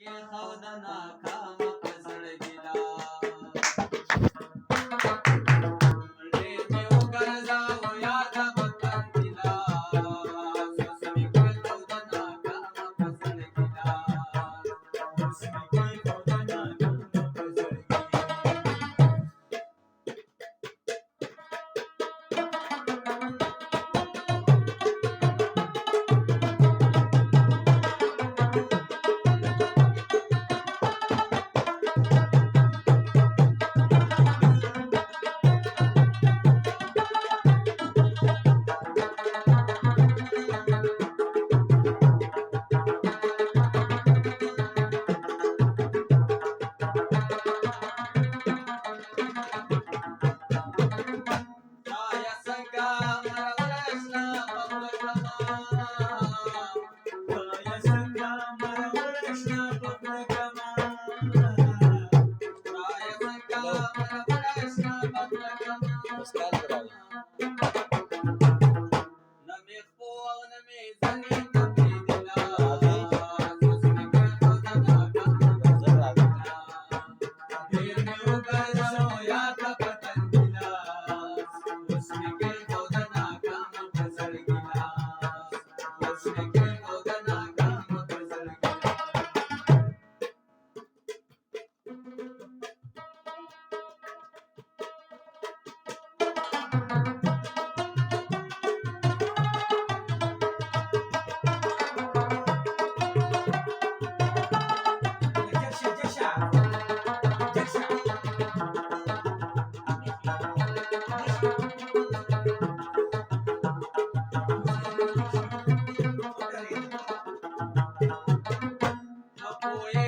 के खौदना खाम पसड़ गिला रे में उगर जाओ याद बतन दिला सुसमी के खौदना खाम पसड़ गिला सुसमी के खौदना खाम पसड़ गिला Raya Sangga Marawalashna Bablagama Raya Sangga Marawalashna Bablagama Raya Sangga Marawalashna Bablagama Nami khpo nami zani tamri dila Susmi ke khudana ka Dil mein ugar jao ya tha patan dila उसने के खौदना काम पसड़ गिला उसने के खौदना काम पसड़ गिला Apoye